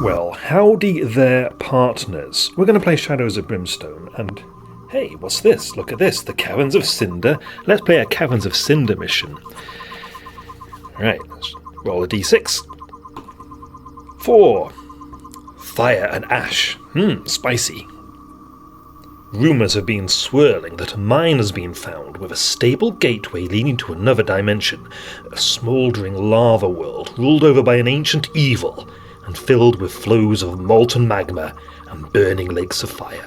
Well, howdy there, partners. We're going to play Shadows of Brimstone, and hey, what's this? Look at this, the Caverns of Cynder. Let's play a Caverns of Cynder mission. Alright, let's roll a d6. 4. Fire and ash. Spicy. Rumours have been swirling that a mine has been found with a stable gateway leading to another dimension, a smouldering lava world ruled over by an ancient evil and filled with flows of molten magma and burning lakes of fire.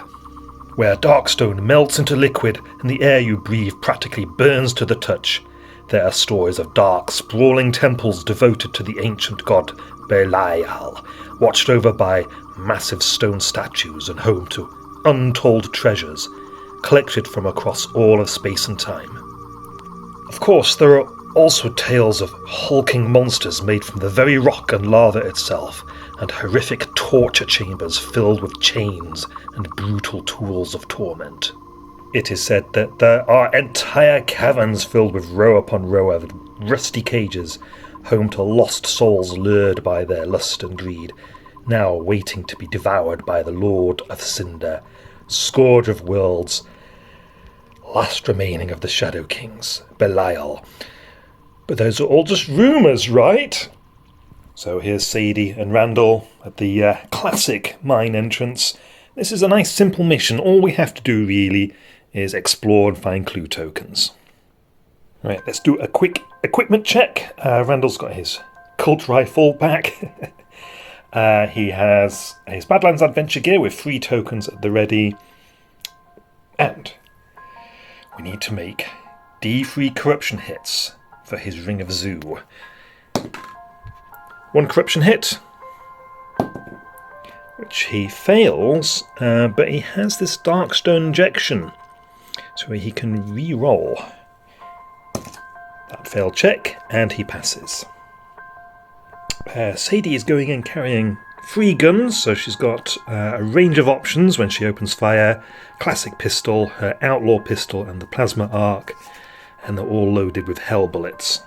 Where darkstone melts into liquid and the air you breathe practically burns to the touch, there are stories of dark, sprawling temples devoted to the ancient god Belial, watched over by massive stone statues and home to untold treasures collected from across all of space and time. Of course, there are also tales of hulking monsters made from the very rock and lava itself, and horrific torture chambers filled with chains and brutal tools of torment. It is said that there are entire caverns filled with row upon row of rusty cages, home to lost souls lured by their lust and greed, now waiting to be devoured by the Lord of Cynder, Scourge of Worlds, last remaining of the Shadow Kings, Belial. But those are all just rumours, right? So here's Sadie and Randall at the classic mine entrance. This is a nice simple mission. All we have to do really is explore and find clue tokens. Right, let's do a quick equipment check. Randall's got his cult rifle back. He has his Badlands Adventure gear with 3 tokens at the ready. And we need to make D3 corruption hits for his Ring of Zoo. 1 corruption hit, which he fails, but he has this Darkstone injection, so he can re-roll. That failed check, and he passes. Sadie is going in carrying 3 guns, so she's got a range of options when she opens fire. Classic pistol, her outlaw pistol, and the plasma arc, and they're all loaded with hell bullets.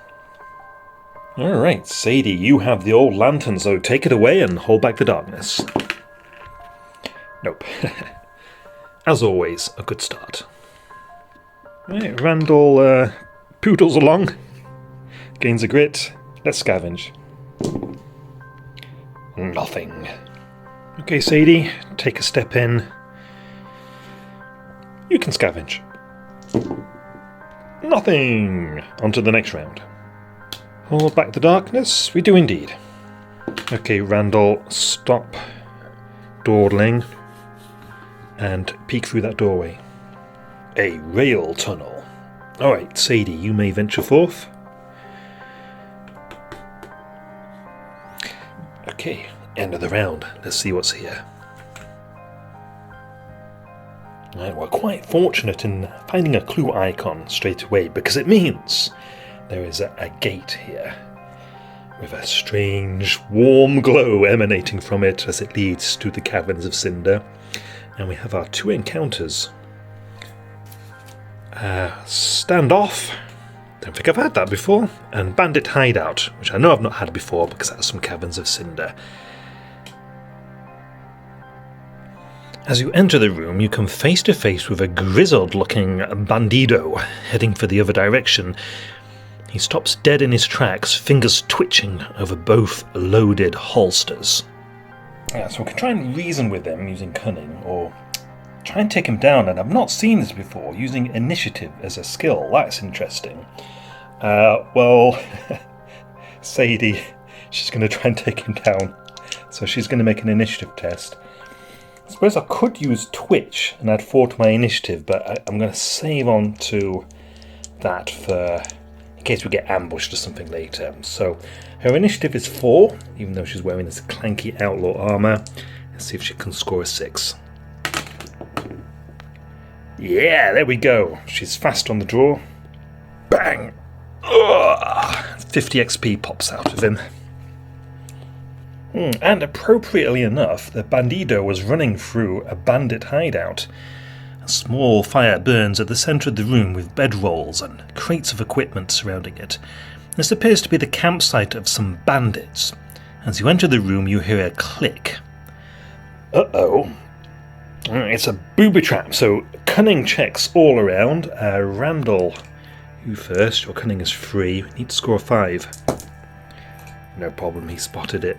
Alright, Sadie, you have the old lantern, so take it away and hold back the darkness. Nope. As always, a good start. Right, Randall poodles along, gains a grit. Let's scavenge. Nothing. Okay, Sadie, take a step in. You can scavenge. Nothing. On to the next round. Hold back the darkness. We do indeed. Okay, Randall, stop dawdling and peek through that doorway. A rail tunnel. Alright, Sadie, you may venture forth. Okay, end of the round. Let's see what's here. Right, we're quite fortunate in finding a clue icon straight away, because it means there is a gate here with a strange warm glow emanating from it as it leads to the Caverns of Cynder. And we have our 2 encounters. Standoff. Don't think I've had that before. And Bandit Hideout, which I know I've not had before because that's some Caverns of Cynder. As you enter the room, you come face to face with a grizzled-looking bandido heading for the other direction. He stops dead in his tracks, fingers twitching over both loaded holsters. Yeah, so we can try and reason with him using cunning, or try and take him down, and I've not seen this before, using initiative as a skill. That's interesting. Well, Sadie, she's going to try and take him down, so she's going to make an initiative test. I suppose I could use Twitch and add 4 to my initiative, but I'm going to save on to that for in case we get ambushed or something later. So her initiative is 4, even though she's wearing this clanky outlaw armour. Let's see if she can score a 6. Yeah, there we go. She's fast on the draw. Bang! Ugh! 50 XP pops out of him. And appropriately enough, the bandido was running through a bandit hideout. A small fire burns at the centre of the room with bedrolls and crates of equipment surrounding it. This appears to be the campsite of some bandits, As you enter the room, you hear a click. Uh-oh. It's a booby trap, so cunning checks all around. Randall, you first. Your cunning is 3. You need to score 5. No problem, he spotted it.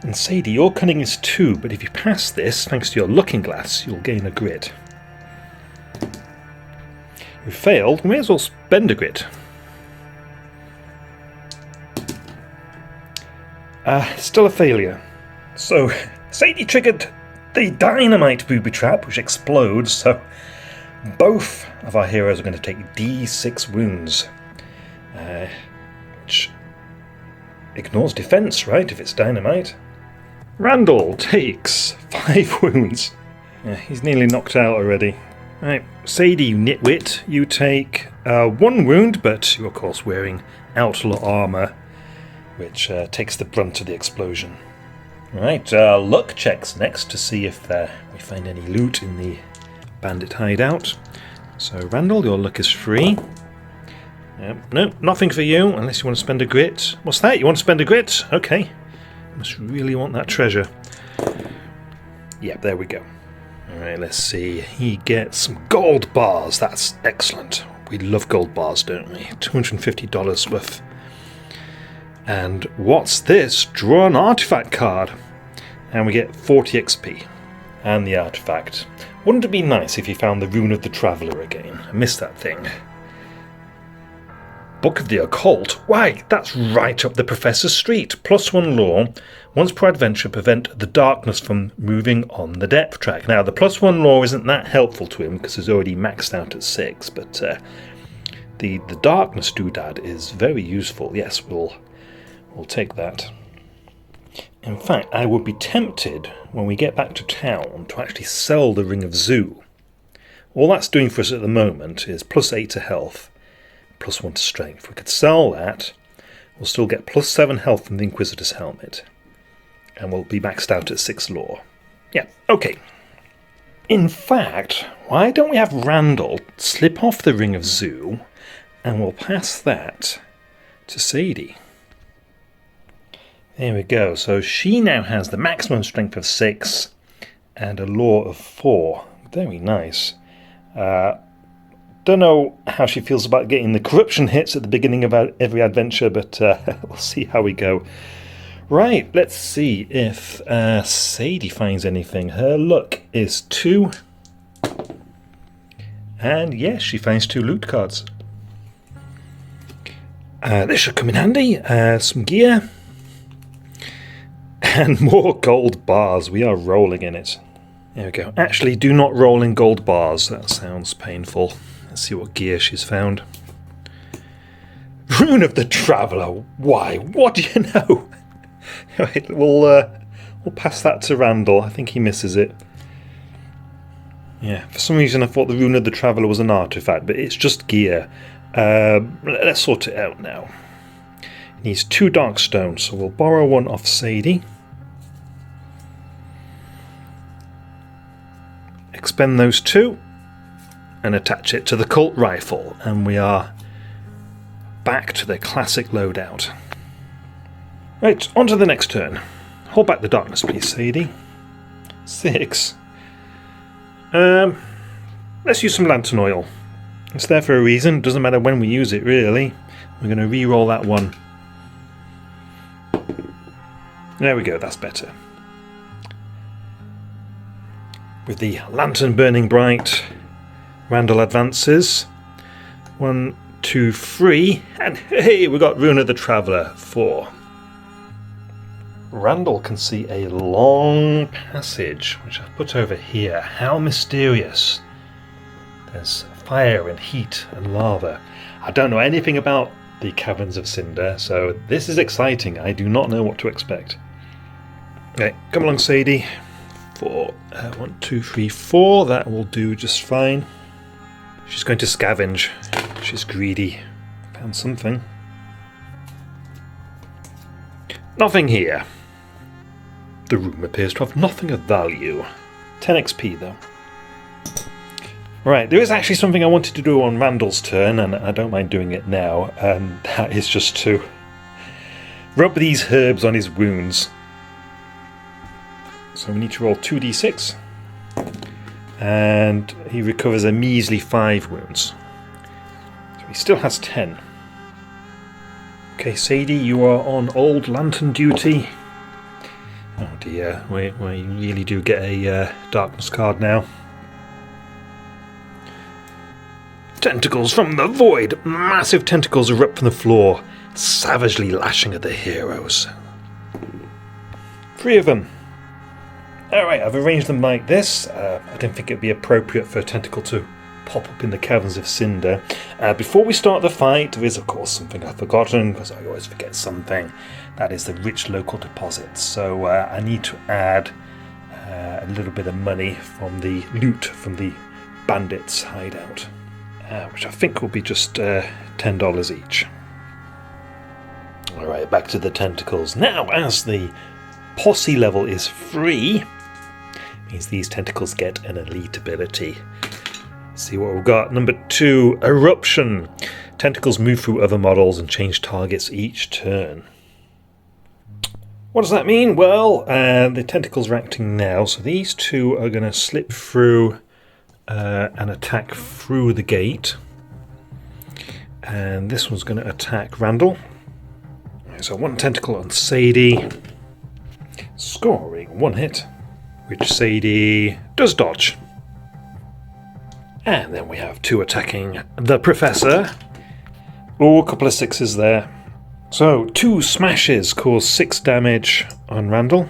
And Sadie, your cunning is 2, but if you pass this, thanks to your looking glass, you'll gain a grit. You failed, you may as well spend a grit. Still a failure. So, Sadie triggered the dynamite booby trap, which explodes, so both of our heroes are going to take D6 wounds. Which ignores defense, right, if it's dynamite. Randall takes 5 wounds. Yeah, he's nearly knocked out already. Right, Sadie, you nitwit, you take 1 wound, but you're of course wearing outlaw armour, which takes the brunt of the explosion. Right, luck checks next to see if we find any loot in the bandit hideout. So Randall, your luck is 3. No, nothing for you, unless you want to spend a grit. What's that? You want to spend a grit? Okay. Must really want that treasure. Yep, there we go. Alright, let's see. He gets some gold bars. That's excellent. We love gold bars, don't we? $250 worth. And what's this? Draw an artifact card. And we get 40 XP. And the artifact. Wouldn't it be nice if you found the Rune of the Traveller again? I missed that thing. Book of the Occult? Why, that's right up the Professor's street. +1 law. Once per adventure, prevent the darkness from moving on the depth track. Now, the +1 law isn't that helpful to him because he's already maxed out at 6, but the darkness doodad is very useful. Yes, we'll take that. In fact, I would be tempted, when we get back to town, to actually sell the Ring of Zoo. All that's doing for us at the moment is +8 to health, +1 to strength. If we could sell that, we'll still get +7 health from the Inquisitor's helmet. And we'll be maxed out at 6 lore. Yeah, okay. In fact, why don't we have Randall slip off the Ring of Zoo, and we'll pass that to Sadie. There we go. So she now has the maximum strength of 6 and a lore of 4. Very nice. Don't know how she feels about getting the corruption hits at the beginning of every adventure, but we'll see how we go. Right, let's see if Sadie finds anything. Her luck is 2. And yes, she finds 2 loot cards. This should come in handy. Some gear. And more gold bars. We are rolling in it. There we go. Actually, do not roll in gold bars. That sounds painful. Let's see what gear she's found. Rune of the Traveller. Why? What do you know? Right, we'll pass that to Randall. I think he misses it. Yeah, for some reason I thought the Rune of the Traveller was an artifact, but it's just gear. Let's sort it out now. He needs 2 dark stones, so we'll borrow 1 off Sadie. Expend those 2 and attach it to the cult rifle, and we are back to the classic loadout. Right, on to the next turn. Hold back the darkness, please, Sadie. 6. Let's use some lantern oil. It's there for a reason. Doesn't matter when we use it, really. We're going to re-roll that 1. There we go, that's better. With the lantern burning bright, Randall advances. 1, 2, 3, and hey, we got Rune of the Traveller, 4. Randall can see a long passage, which I've put over here. How mysterious. There's fire and heat and lava. I don't know anything about the Caverns of Cynder, so this is exciting. I do not know what to expect. Okay, come along, Sadie. 4. 1, 2, 3, 4. That will do just fine. She's going to scavenge. She's greedy. Found something. Nothing here. The room appears to have nothing of value. 10 XP though. Right, there is actually something I wanted to do on Randall's turn, and I don't mind doing it now, and that is just to rub these herbs on his wounds. So we need to roll 2d6. And he recovers a measly 5 wounds. So he still has 10. Okay, Sadie, you are on Old Lantern duty. Oh dear, we really do get a darkness card now. Tentacles from the void! Massive tentacles erupt from the floor, savagely lashing at the heroes. 3 of them. Alright, I've arranged them like this. I didn't think it would be appropriate for a tentacle to pop up in the Caverns of Cynder. Before we start the fight, there is of course something I've forgotten, because I always forget something. That is the rich local deposits. So I need to add a little bit of money from the loot from the bandits' hideout, which I think will be just $10 each. Alright, back to the tentacles. Now, as the posse level is free, means these tentacles get an elite ability. Let's see what we've got. Number 2, Eruption. Tentacles move through other models and change targets each turn. What does that mean? Well, the tentacles are acting now, so these 2 are going to slip through and attack through the gate. And this one's going to attack Randall. So 1 tentacle on Sadie, scoring 1 hit, which Sadie does dodge. And then we have 2 attacking the Professor. Oh, a couple of 6s there. So 2 smashes cause 6 damage on Randall.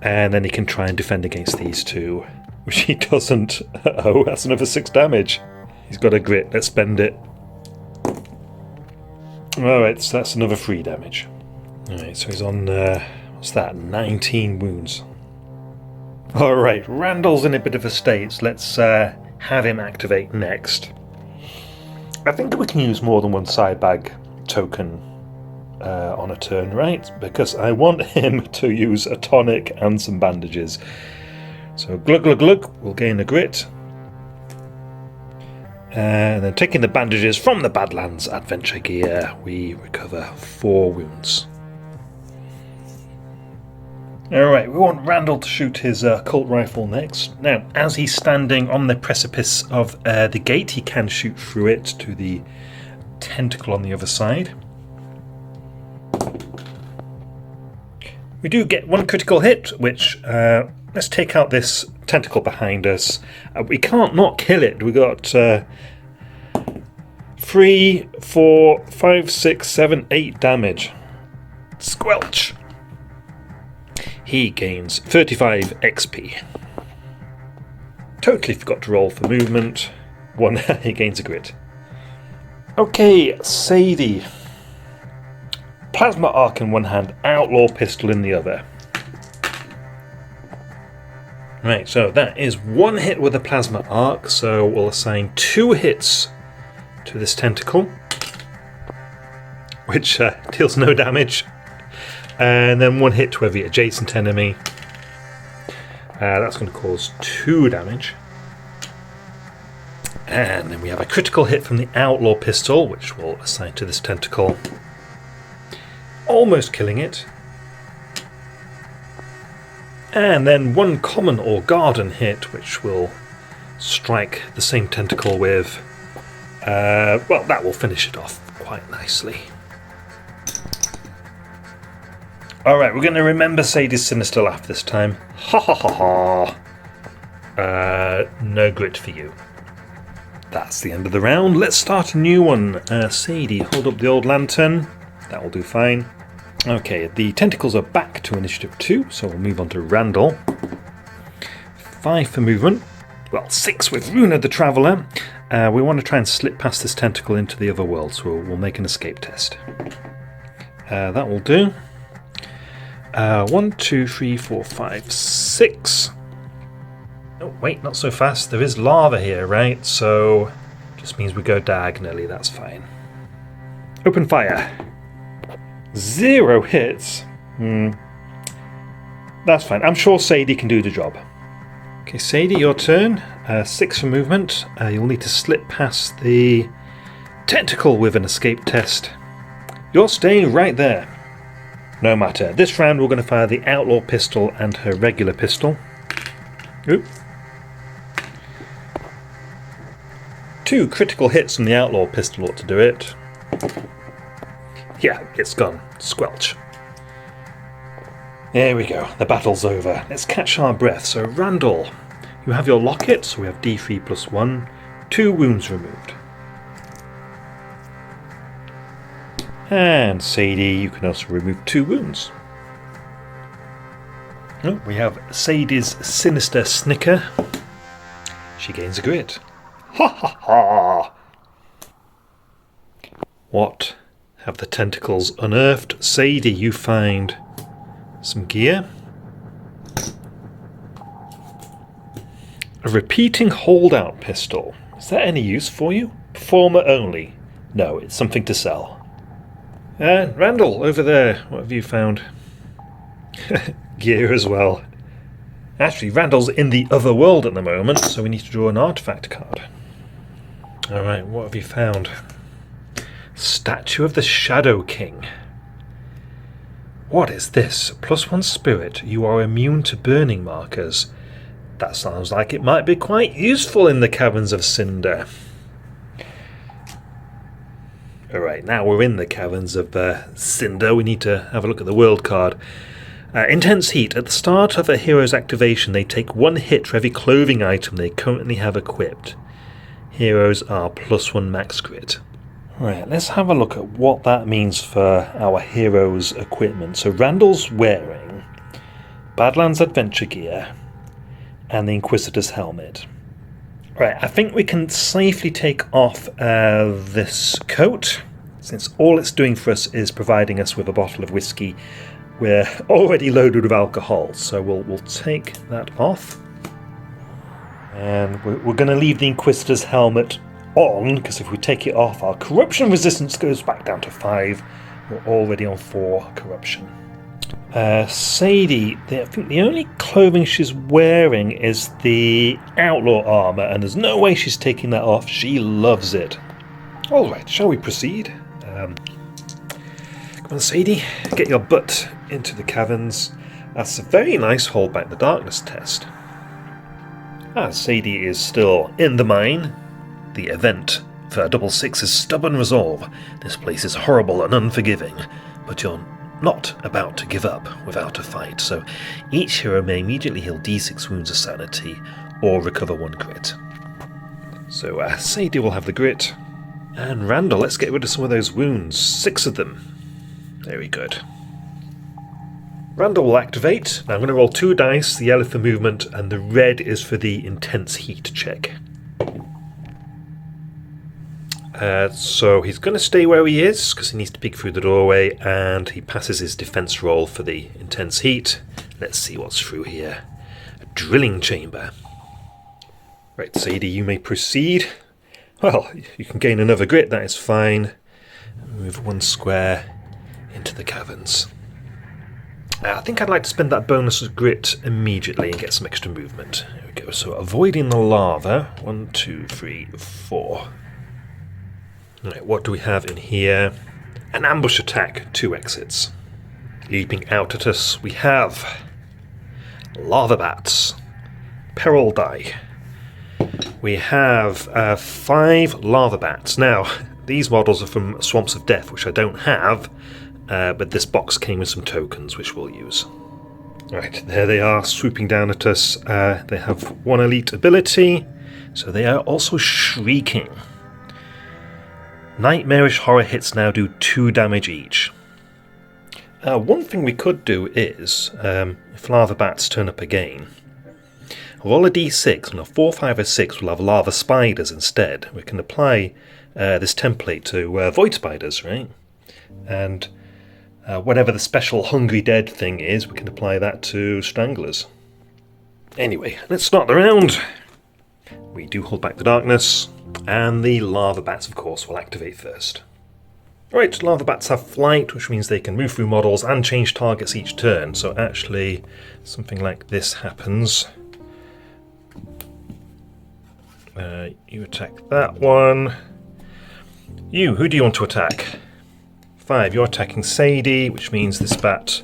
And then he can try and defend against these 2, which he doesn't. Oh, that's another 6 damage. He's got a grit, let's spend it. Alright, so that's another 3 damage. Alright, so he's on, what's that, 19 wounds. Alright, Randall's in a bit of a state, so let's have him activate next. I think we can use more than 1 side bag token on a turn, right? Because I want him to use a tonic and some bandages. So glug glug glug, we'll gain a grit. And then taking the bandages from the Badlands adventure gear, we recover 4 wounds. Alright, we want Randall to shoot his Colt rifle next. Now, as he's standing on the precipice of the gate, he can shoot through it to the tentacle on the other side. We do get 1 critical hit, which, let's take out this tentacle behind us. We can't not kill it. We got 3, 4, 5, 6, 7, 8 damage. Squelch! He gains 35 XP. Totally forgot to roll for movement. 1, he gains a grit. Okay, Sadie. Plasma arc in one hand, outlaw pistol in the other. Right, so that is 1 hit with a plasma arc, so we'll assign 2 hits to this tentacle, which deals no damage. And then 1 hit to every adjacent enemy. That's going to cause 2 damage. And then we have a critical hit from the outlaw pistol, which we'll assign to this tentacle. Almost killing it. And then 1 common or garden hit, which will strike the same tentacle with... well, that will finish it off quite nicely. Alright, we're going to remember Sadie's sinister laugh this time. Ha ha ha ha. No grit for you. That's the end of the round. Let's start a new one. Sadie, hold up the old lantern. That will do fine. Okay, the tentacles are back to initiative 2, so we'll move on to Randall. 5 for movement. Well, 6 with Runa the Traveller. We want to try and slip past this tentacle into the other world, so we'll make an escape test. That will do. 1, 2, 3, 4, 5, 6. Oh, wait, not so fast. There is lava here, right? So, just means we go diagonally, that's fine. Open fire. 0 hits. That's fine. I'm sure Sadie can do the job. Okay, Sadie, your turn. 6 for movement. You'll need to slip past the tentacle with an escape test. You're staying right there. No matter. This round we're going to fire the outlaw pistol and her regular pistol. Oop. 2 critical hits from the outlaw pistol ought to do it. Yeah, it's gone. Squelch. There we go. The battle's over. Let's catch our breath. So Randall, you have your locket, so we have D3 plus 1. 2 wounds removed. And Sadie, you can also remove 2 wounds. Oh, we have Sadie's sinister snicker. She gains a grit. Ha ha ha! What have the tentacles unearthed? Sadie, you find some gear. A repeating holdout pistol. Is that any use for you? Performer only. No, it's something to sell. Randall, over there, what have you found? Gear as well. Actually, Randall's in the other world at the moment, so we need to draw an artifact card. Alright, what have you found? Statue of the Shadow King. What is this? +1 spirit. You are immune to burning markers. That sounds like it might be quite useful in the Caverns of Cynder. Alright, now we're in the Caverns of Cynder. We need to have a look at the world card. Intense heat. At the start of a hero's activation, they take 1 hit for every clothing item they currently have equipped. Heroes are +1 max grit. Right, let's have a look at what that means for our hero's equipment. So Randall's wearing Badlands Adventure gear and the Inquisitor's helmet. Right, I think we can safely take off this coat, since all it's doing for us is providing us with a bottle of whiskey. We're already loaded with alcohol, so we'll take that off. And we're going to leave the Inquisitor's helmet on, because if we take it off, our corruption resistance goes back down to 5. We're already on 4 corruption. Sadie, I think the only clothing she's wearing is the outlaw armor, and there's no way she's taking that off. She loves it. Alright, shall we proceed? Come on, Sadie, get your butt into the caverns. That's a very nice hold back the darkness test. Sadie is still in the mine. The event for 66's stubborn resolve. This place is horrible and unforgiving, but you're not about to give up without a fight, so each hero may immediately heal D6 wounds of sanity or recover 1 grit. So Sadie will have the grit, and Randall, let's get rid of some of those wounds. 6 of them. Very good. Randall will activate. Now I'm going to roll 2 dice, the yellow for movement and the red is for the intense heat check. So he's going to stay where he is because he needs to peek through the doorway, and he passes his defense roll for the intense heat. Let's see what's through here. A drilling chamber. Right, Sadie, you may proceed. Well, you can gain another grit, that is fine. Move 1 square into the caverns. I think I'd like to spend that bonus of grit immediately and get some extra movement. There we go. So avoiding the lava. 1, 2, 3, 4. Right, what do we have in here? An ambush attack, 2 exits. Leaping out at us, we have lava bats, peril die. We have 5 lava bats. Now, these models are from Swamps of Death, which I don't have, but this box came with some tokens, which we'll use. Right, there they are, swooping down at us. They have 1 elite ability, so they are also shrieking. Nightmarish horror hits now do 2 damage each. One thing we could do is, if lava bats turn up again, roll a d6, and a 4, 5, or 6 will have lava spiders instead. We can apply this template to void spiders, right? And whatever the special Hungry Dead thing is, we can apply that to stranglers. Anyway, let's start the round. We do hold back the darkness, and the lava bats, of course, will activate first. Right, lava bats have flight, which means they can move through models and change targets each turn. So actually, something like this happens. You attack that one. You, who do you want to attack? 5, you're attacking Sadie, which means this bat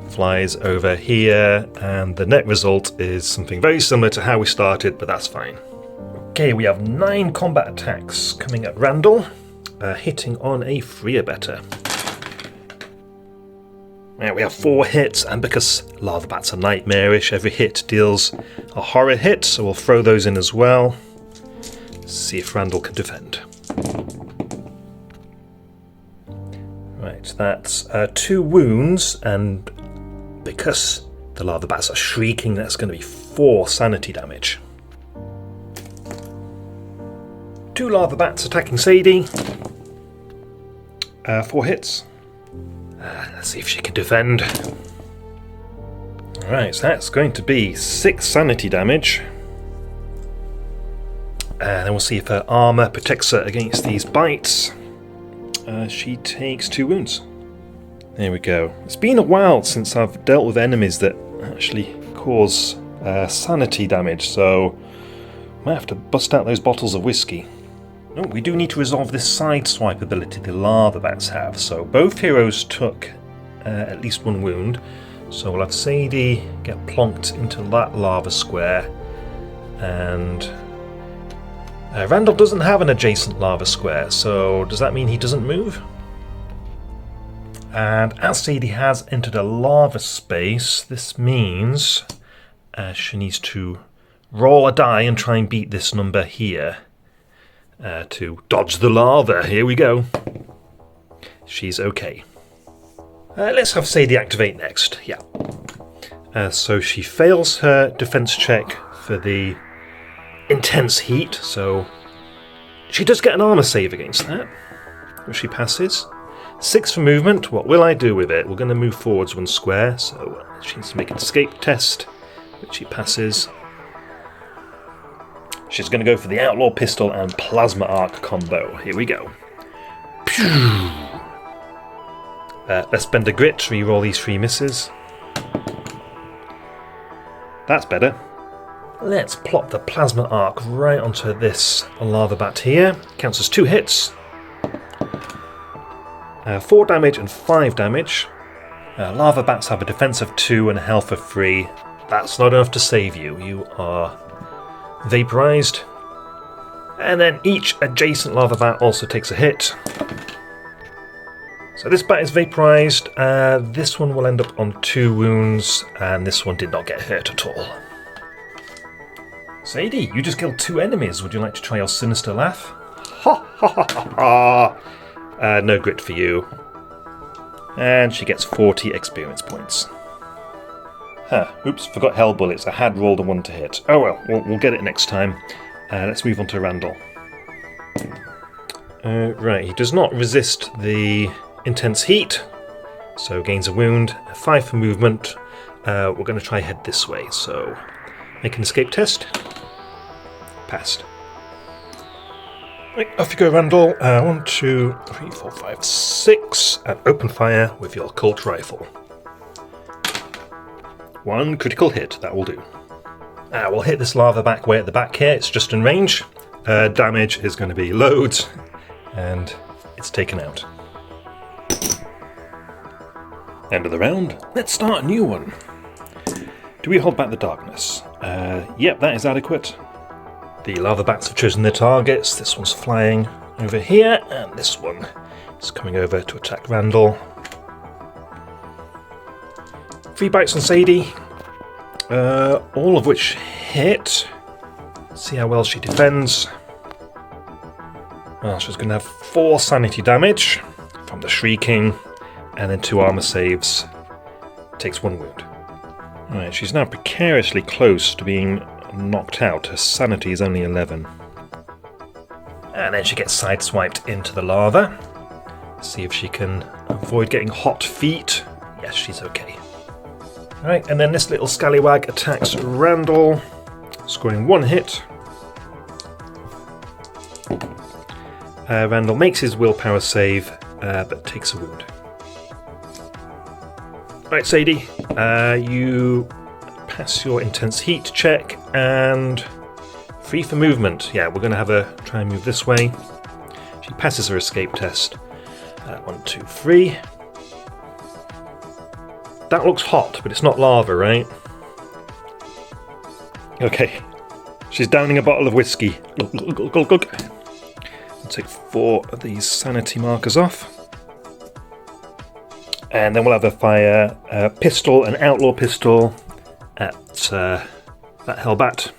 flies over here, and the net result is something very similar to how we started, but that's fine. Okay, we have 9 combat attacks coming at Randall, hitting on a 3 or better. Now we have 4 hits, and because lava bats are nightmarish, every hit deals a horror hit, so we'll throw those in as well. See if Randall can defend. Right, that's 2 wounds, and because the lava bats are shrieking, that's going to be 4 sanity damage. 2 lava bats attacking Sadie. 4 hits. Let's see if she can defend. Alright, so that's going to be 6 sanity damage. And then we'll see if her armour protects her against these bites. She takes 2 wounds. There we go. It's been a while since I've dealt with enemies that actually cause sanity damage, so I might have to bust out those bottles of whiskey. Oh, we do need to resolve this sideswipe ability the lava bats have. So both heroes took at least 1 wound. So we'll have Sadie get plonked into that lava square. And Randall doesn't have an adjacent lava square, so does that mean he doesn't move? And as Sadie has entered a lava space, this means she needs to roll a die and try and beat this number here. To dodge the lava. Here we go. She's okay. Let's have Sadie activate next. Yeah. So she fails her defense check for the intense heat, so she does get an armor save against that, which she passes. 6 for movement. What will I do with it? We're going to move forwards 1 square, so she needs to make an escape test, which she passes. She's going to go for the Outlaw Pistol and Plasma Arc combo. Here we go. Let's spend a grit to reroll these 3 misses. That's better. Let's plop the Plasma Arc right onto this lava bat here. Counts as 2 hits. 4 damage and 5 damage. Lava bats have a defense of 2 and a health of 3. That's not enough to save you. You are vaporized, and then each adjacent lava bat also takes a hit. So this bat is vaporized, this one will end up on 2 wounds, and this one did not get hurt at all. Sadie, you just killed 2 enemies. Would you like to try your sinister laugh? Ha ha ha ha ha! No grit for you. And she gets 40 experience points. Oops, forgot hell bullets. I had rolled a 1 to hit. Oh well, we'll get it next time. Let's move on to Randall. Right, he does not resist the intense heat, so gains a wound. 5 for movement. We're going to try head this way, so make an escape test. Passed. Right, off you go, Randall. 1, 2, 3, 4, 5, 6, and open fire with your Colt rifle. 1 critical hit, that will do. We'll hit this lava back way at the back here, it's just in range. Damage is going to be loads, and it's taken out. End of the round. Let's start a new one. Do we hold back the darkness? Yep, that is adequate. The lava bats have chosen their targets. This one's flying over here, and this one is coming over to attack Randall. 3 bites on Sadie, all of which hit. See how well she defends. Well, she's going to have 4 sanity damage from the shrieking, and then 2 armor saves. Takes 1 wound. Right, she's now precariously close to being knocked out. Her sanity is only 11. And then she gets sideswiped into the lava. See if she can avoid getting hot feet. Yes, she's okay. Right, and then this little scallywag attacks Randall, scoring 1 hit. Randall makes his willpower save, but takes a wound. Right, Sadie, you pass your intense heat check, and 3 for movement. Yeah, we're going to have her try and move this way. She passes her escape test. 1, 2, 3. That looks hot, but it's not lava, right? Okay. She's downing a bottle of whiskey. Look. I'll take 4 of these sanity markers off. And then we'll have a fire pistol, an outlaw pistol at that hellbat.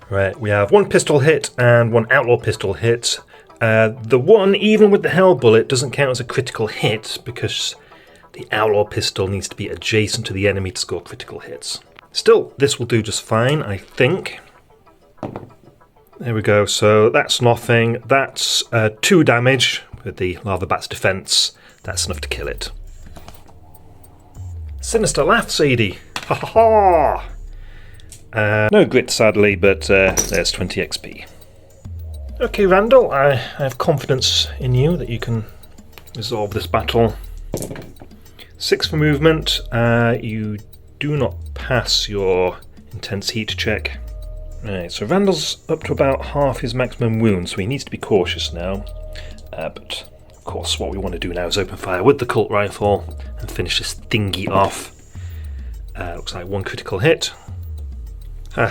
Right, we have 1 pistol hit and 1 outlaw pistol hit. The one, even with the hell bullet, doesn't count as a critical hit because the outlaw pistol needs to be adjacent to the enemy to score critical hits. Still, this will do just fine, I think. There we go, so that's nothing. That's 2 damage with the lava bat's defense. That's enough to kill it. Sinister laugh, Sadie. Ha ha ha! No grit, sadly, but there's 20 XP. Okay, Randall, I have confidence in you that you can resolve this battle. 6 for movement. You do not pass your intense heat check. Right, so Randall's up to about half his maximum wounds, so he needs to be cautious now. But, of course, what we want to do now is open fire with the Cult Rifle and finish this thingy off. Looks like 1 critical hit.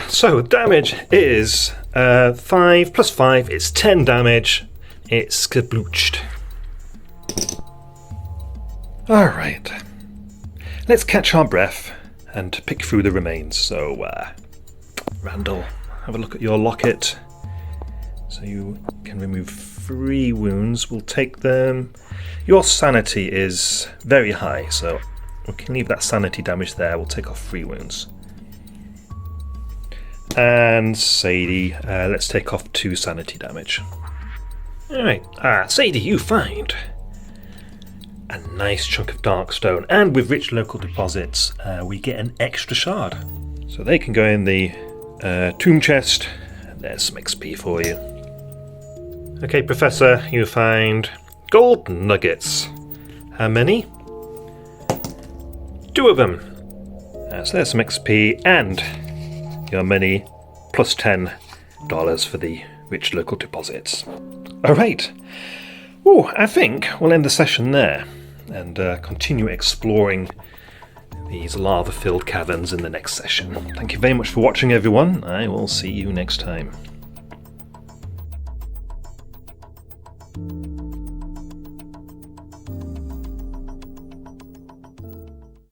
So damage is 5 plus 5 is 10 damage. It's kablooched. Alright. Let's catch our breath and pick through the remains. So, Randall, have a look at your locket. So you can remove 3 wounds. We'll take them. Your sanity is very high, so we can leave that sanity damage there. We'll take off 3 wounds. And Sadie, let's take off 2 sanity damage. Alright, Sadie, you find a nice chunk of dark stone, and with rich local deposits, we get an extra shard. So they can go in the tomb chest, and there's some XP for you. Okay, Professor, you find gold nuggets. How many? 2 of them. So there's some XP, and your money plus $10 for the rich local deposits. Alright. I think we'll end the session there and continue exploring these lava-filled caverns in the next session. Thank you very much for watching, everyone. I will see you next time.